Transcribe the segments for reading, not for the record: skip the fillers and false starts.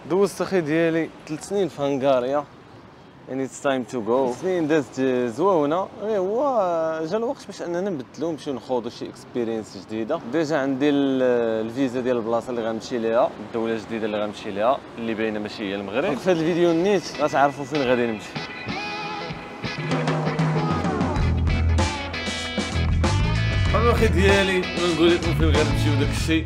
دوزت اخي ديالي 3 سنين في هنغاريا، يعني اتس تايم تو جو. سنين دازت زوينه، غير هو جا الوقت باش اننا نبدلو نمشيو نخوضو شي اكسبيرينس جديده. ديجا عندي الفيزا ديال البلاصه اللي غنمشي ليها، الدوله الجديده اللي غنمشي ليها اللي باينه ماشي هي المغرب. في هذا الفيديو نيت غتعرفوا فين غادي نمشي. انا اخي ديالي ونقول لكم فين غنمشي وداك الشيء.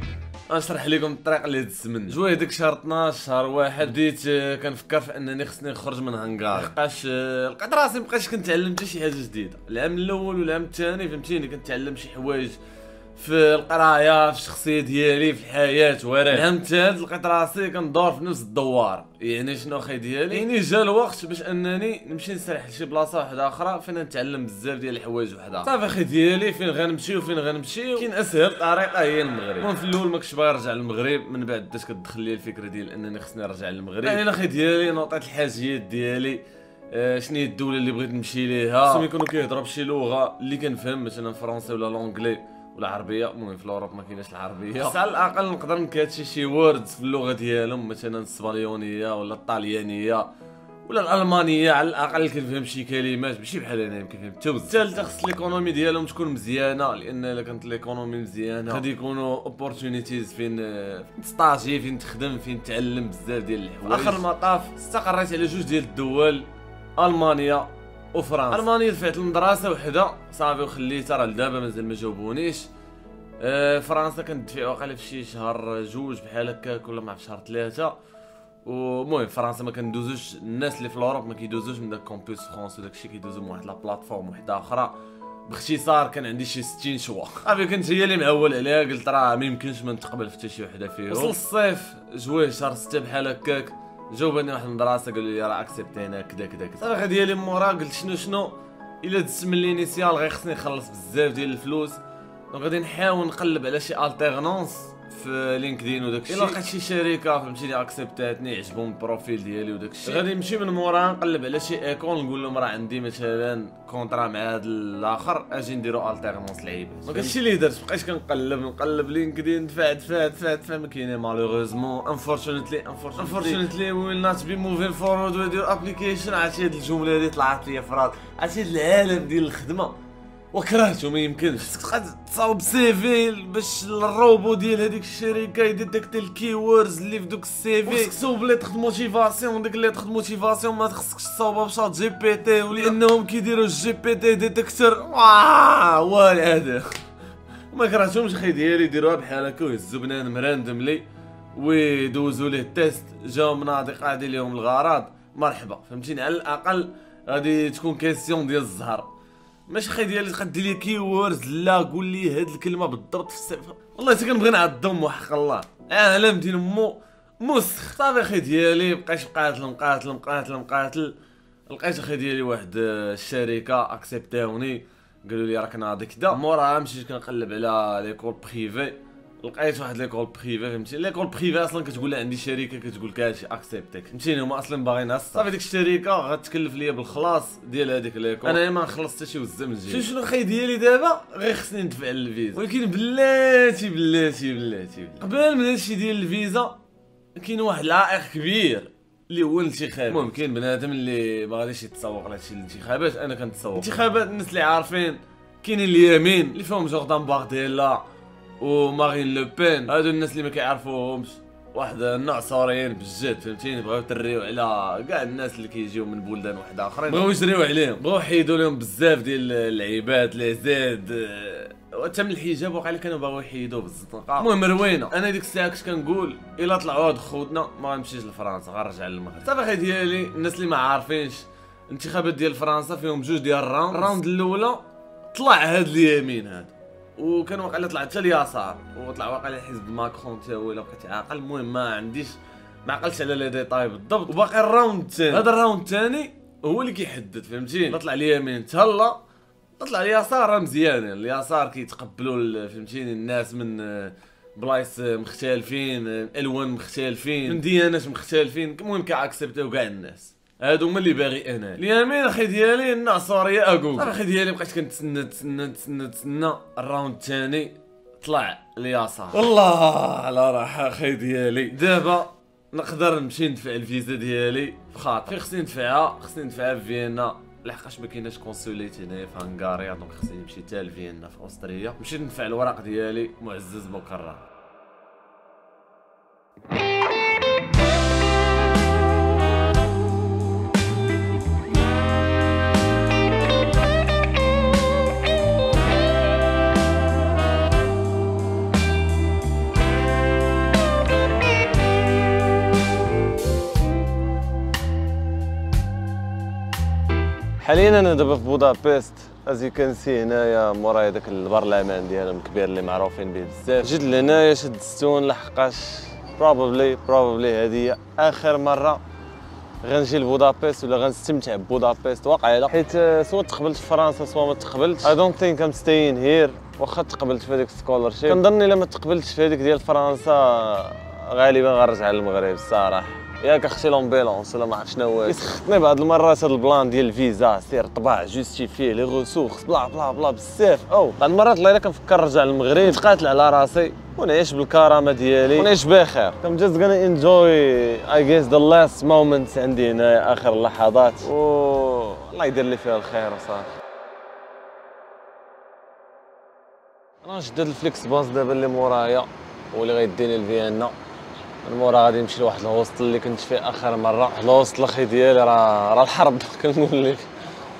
غنشرح لكم الطريق اللي دزت منه. جويه ديك شهر 12 شهر واحد بديت كنفكر في انني خصني نخرج من هنغاريا، لقاش لقيت راسي مابقيتش كنتعلم حتى شي حاجه جديده. العام الاول والعام الثاني فهمتيني كنتعلم شي حوايج في القرايه، في الشخصيه ديالي، في الحياه وراه. العام الثالث لقيت راسي كندور في نفس الدوار. يعني شنو اخي ديالي، يعني جا الوقت باش انني نمشي نسرح لشي بلاصه واحده اخرى فين نتعلم بزاف ديال الحوايج وحده. صافي اخي ديالي فين غنمشيو كاين اسهل طريقه هي المغرب. المهم في الاول ما كنتش باغي نرجع للمغرب، من بعد بدات كتدخل لي الفكره ديال انني خصني نرجع للمغرب. يعني اخي ديالي نوطيت الحاجيات ديالي، شنو هي الدوله اللي بغيت نمشي ليها، خصهم يكونوا كيهضروا بشي لغه اللي كنفهم، مثلا فرونسي ولا لونجلي ولا عربيه. المهم في الاوروب ما كايناش العربيه، بس على الاقل نقدر نكاتشي شي ووردز في اللغه ديالهم، مثلا الاسبانيونيه ولا الطاليانيه ولا الالمانيه. على الاقل كنفهم شي كلمات ماشي بحال انا كنفهم حتى بزاف. الثالثه خص ليكونومي ديالهم تكون مزيانه، لان الا كانت ليكونومي مزيانه غادي يكونوا اوبورتونيتيز فين تستاجي، فين تخدم، فين تعلم بزاف ديال الحوايج. اخر المطاف استقريت على جوج ديال الدول، المانيا وفرنسا. المانيا دفعت المدرسه وحده صافي وخليتها، راه لدابا مازال ما جاوبونيش. فرنسا كندفع واقيلا في شي شهر جوج بحال هكاك ولا ما عرف شهر ثلاثه. ومهم فرنسا ما كندوزوش، الناس اللي في الاوروب ما كيدوزوش من داك كومبوس فرونس وداك الشيء، كيدوزو من واحد لا بلاتفورم وحده اخرى. باختصار كان عندي شي 60 شوا صافي، كنت هي اللي معول عليها، قلت راه ما يمكنش ما نتقبل في حتى شي وحده فيهم. وصل الصيف جويه شهر 6 بحال هكاك، جاوبني واحد المدرسه قالوا لي راه اكسبتينا كذا كذا كذا. صافي ديالي مورا قلت شنو الا دزت من لينيسيال غير خصني نخلص بزاف ديال الفلوس، دونك غادي نحاول نقلب على شي التيرنونس في لينكدين وداك الشيء. الا لقيت شي شركه فهمتيني اكسبتاتني، عجبهم البروفيل ديالي وداك الشيء، غادي نمشي من موراها نقلب على شي ايكون، نقول لهم راه عندي مثلا كونطرا مع هذا الاخر، اجي نديرو التيرنونس لعيبات. دونك هادشي اللي درت، بقيت كنقلب لينكدين، دفعت ما كاينه مالوغوزمون انفورشونيتلي ويل نوت بي موفين فورورد وذ يور ابليكيشن. عرفتي هاد الجمله هادي طلعت لي فرات، عرفتي هاد العالم ديال الخدمه وكرهته، ما يمكنش. خصك تصاوب سيفي باش الروبو ديال هذيك الشركه يديتكت الكيوردز اللي في دوك السيفي. خصك تصاوب ليتر دو موتيفاسيون، ديك ليتر دو موتيفاسيون ما خصكش تصاوبها بشات جي بي تي، ولانهم كيديروا الجي بي تي ديتكتور والو هذا. وما كرهتهمش اخي ديالي، يديروها بحال هكا ويهزوا بنادم راندوملي ويدوزوا ليه التيست، جاو مناضي قاعدين لهم الغرض، مرحبا فهمتيني. على الاقل غادي تكون كيسيون ديال الزهر، ماشي خي ديالي تقد لي كيوردز. لا قول لي هاد الكلمه بالضبط في السيف، والله حتى كنبغي نعضهم وحق الله عالم ديال مو مسخ. صافي خي ديالي بقيت مقاتل. لقيت اخي ديالي واحد الشركه اكسبتاوني، قالوا لي راك ناضي كدا. موراها مشيت كنقلب على ليكول بريفي، لقيت واحد ليكول بريفي فهمتي. ليكول بريفي اصلا كتقول لها عندي شركه، كتقول لك هادشي اكسبتك فهمتيني، هما اصلا باغينها. صافي ديك الشركه غتكلف ليا بالخلاص ديال هذيك ليكول، انا ما نخلص حتى شي وزه من جهه. شنو خي ديالي دابا غير خصني ندفع الفيزا، ولكن بلاتي قبل من هادشي ديال الفيزا كاين واحد العائق كبير اللي هو الانتخاب. المهم كاين بنادم اللي ما غاديش يتسوق لهادشي الانتخابات، انا كنتسوق الانتخابات. الناس اللي عارفين كاينين اليمين اللي فيهم جوردان بارديلا ومارين لو بين، هادو الناس اللي ما كيعرفوهمش، واحد النوع صوريين بجد فهمتيني، بغاو يتريو على كاع الناس اللي كيجيو من بلدان وحده اخرين، بغاو يجريو عليهم، بغاو يحيدوا لهم بزاف ديال اللعيبات لي زاد، حتى من الحجاب واقيلا كانوا باغيو يحيدوه بالزنقه. المهم روينه، انا ديك الساعه كنت كنقول الا طلعوا هاد خوتنا ما غنمشيش لفرنسا، غنرجع للمغرب. صافي اخي ديالي الناس اللي ما عارفينش، الانتخابات ديال فرنسا فيهم جوج ديال الراوند الاولى طلع هاد اليمين هذا، وكان واقيلا طلع حتى اليسار، وطلع واقيلا حزب ماكرون حتى هو الا بقيت عاقل. المهم ما عقلتش على لي ديتاي بالضبط. وباقي الراوند الثاني، هذا الراوند الثاني هو اللي كيحدد فهمتيني. طلع اليمين تهلا، طلع اليسار راه مزيانين. اليسار كيتقبلوا فهمتيني الناس من بلايص مختلفين، الوان مختلفين، من ديانات مختلفين، المهم كاكسبتيو كاع الناس. هادو هما اللي باغي انا. اليمين اخي ديالي الناصوريه اكوك. اخي ديالي بقيت كنتسنى الراوند الثاني، طلع اليسار. والله على راحه اخي ديالي. دابا نقدر نمشي ندفع الفيزا ديالي في خاطر فين خصني ندفعها في فيينا، لحقاش ما كايناش كونسوليت هنايا في هنغاريا، دونك خصني نمشي حتى لفيينا في اوستريا. مشيت ندفع الوراق ديالي معزز مكرم. حاليا انا دابا في بودابست، از يو كان سي هنايا مورايا داك البرلمان ديالهم الكبير اللي معروفين به بزاف. جيت لهنايا شد الزتون لحقاش بروبابلي هذه اخر مره غنجي لبودابست ولا غنستمتع ببودابست واقيلا، حيت سوا تقبلت في فرنسا سوا ما تقبلتش. اي دونت ثينك ام ستاين هير. واخا تقبلت في هذيك السكولرشيب كنظن الا ما تقبلتش في هذيك ديال فرنسا غالبا غنرجع للمغرب الصراحه. ياك اختي لومبيلونس ولا ما عرفت شنو هو. كيسخطني بعض المرات هذا البلان ديال الفيزا، سير طبع جوستيفيه لي غوسورس بلا بزاف. بعض المرات والله الا كنفكر نرجع للمغرب نتقاتل على راسي ونعيش بالكرامه ديالي ونعيش بخير. كم جاست غانا انجوي اي جيس ذا لاست مومنتس عندي هنا، اخر اللحظات، الله يدير لي فيها الخير وصافي. انا شديت الفليكس باص دابا اللي مورايا واللي غيديني لفيينا. من مورا غادي نمشي لواحد الهوستل اللي كنت فيه اخر مره. الهوستل اخي ديالي راه الحرب كنقول لك،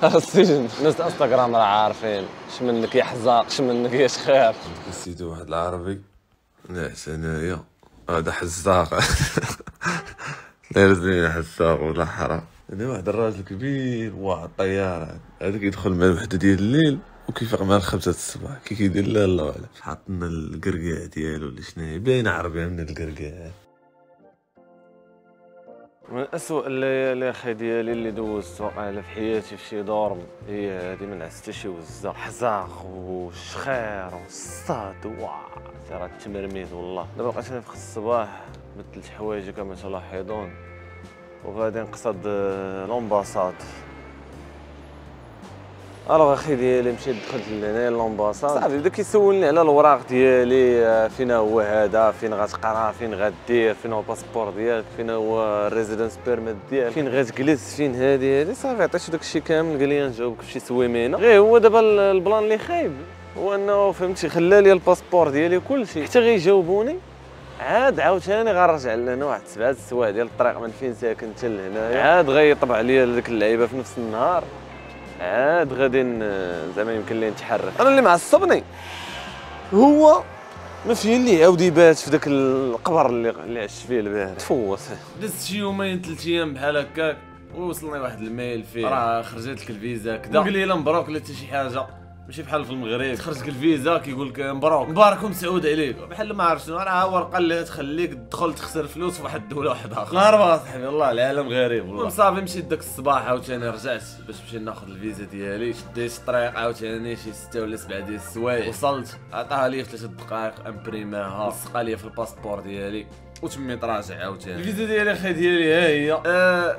راه السجن. الناس انستغرام راه عارفين اش منك يا حزاق، اش منك يا شخير. نسيتو واحد العربي نعس انايا هذا حزاق. لا رزقني حزاق ولا حرام. انا واحد الراجل كبير واحد الطياره هذا كيدخل مع الوحده ديال الليل وكيفيق مع الخمسة الصباح كيدير لا الله اعلم. حاطنا القرقاع ديالو ولا شنو باين عربي من القرقاع. من أسوأ الليالي اخي ديالي اللي دوزت واقيلا في حياتي في شي دورم هي هادي، ما نعست حتى شي وزه. حزاق والشخير والصاد راه التمرميد والله. دابا بقيت نفيق الصباح بدلت حوايجي كما تلاحظون وغادي نقصد لومباساد. الوغ اخي ديالي مشيت دخلت لهنا لومباساد، صافي بدا كيسولني على الوراق ديالي، فين هو هذا، فين غتقرا، فين غدير، فين هو الباسبور ديالك، فين هو الريزيدنس بيرميت ديالك، فين غتجلس، فين هادي صافي عطيتو داكشي كامل. قال لي نجاوبك بشي سويمينه. غير هو دابا البلان اللي خايب هو انه فهمتي خلى لي الباسبور ديالي وكلشي، حتى غيجاوبوني عاد عاوتاني غنرجع لهنا واحد 7 السوايع ديال الطريق من فين ساكن حتى لهنايا، عاد غيطبع لي ديك اللعيبه في نفس النهار، عاد غادي زعما يمكن لي نتحرك. انا اللي معصبني هو ما فيه اللي يعاود يبات في داك القبر اللي عشت فيه البارح. تفوت دزت شي يومين 3 ايام بحال هكاك ووصلني واحد الميل فيه راه خرجت لك الفيزا كذا. قال لي لا مبروك لا حتى شي حاجه، ماشي بحال في المغرب تخرج لك الفيزا كيقول لك مبارك ومسعود عليك، بحال ما عرفت شنو راه ورقه اللي تخليك تدخل تخسر فلوس في واحد الدوله واحده اخرى. نهار صاحبي والله العالم غريب والله. صافي مشيت داك الصباح عاوتاني رجعت باش نمشي ناخذ الفيزا ديالي، شديت الطريق عاوتاني شي 6 ولا 7 ديال السوايع، وصلت عطاها لي في 3 دقائق امبريماها، لصقها لي في الباسبور ديالي وتميت راجع عاوتاني. الفيزا ديالي اخي ديالي ها هي.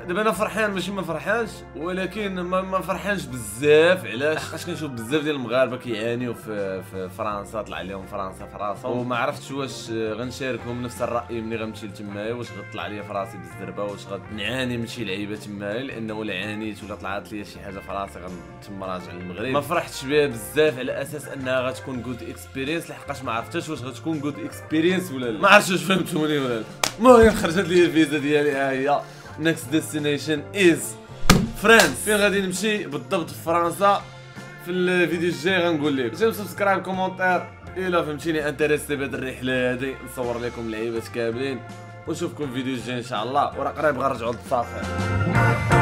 دابا انا فرحان ماشي ما فرحانش، ولكن ما فرحانش بزاف. علاش؟ حقاش كنشوف بزاف ديال المغاربه كيعانيو في فرنسا، طلع لهم فرنسا في راسهم وما عرفتش واش غنشاركهم نفس الراي ملي غنمشي لتمايا، واش غطلع ليا في راسي بالزربه، واش غنعاني من شي لعيبه تمايا، لانه الا عانيت ولا طلعت ليا شي حاجه في راسي غنتم راجع للمغرب. ما فرحتش بها بزاف على اساس انها غتكون جود اكسبيرينس، لحقاش ما عرفتش واش غتكون جود اكسبيرينس ولا لا. ما عرفتش واش فهمتوني ولا لا. المهم خرجت لي الفيزا ديالي ها هي. نيكست ديستنيشن از فرانس. فين غادي نمشي بالضبط في فرنسا في الفيديو الجاي غنقول لكم. جيب سبسكرايب كومونتير الا فهمتيني انتريستي بهاد الرحله هادي، نصور لكم اللعيبات كاملين ونشوفكم الفيديو الجاي ان شاء الله، وراه قريب غنرجعوا للتصافي.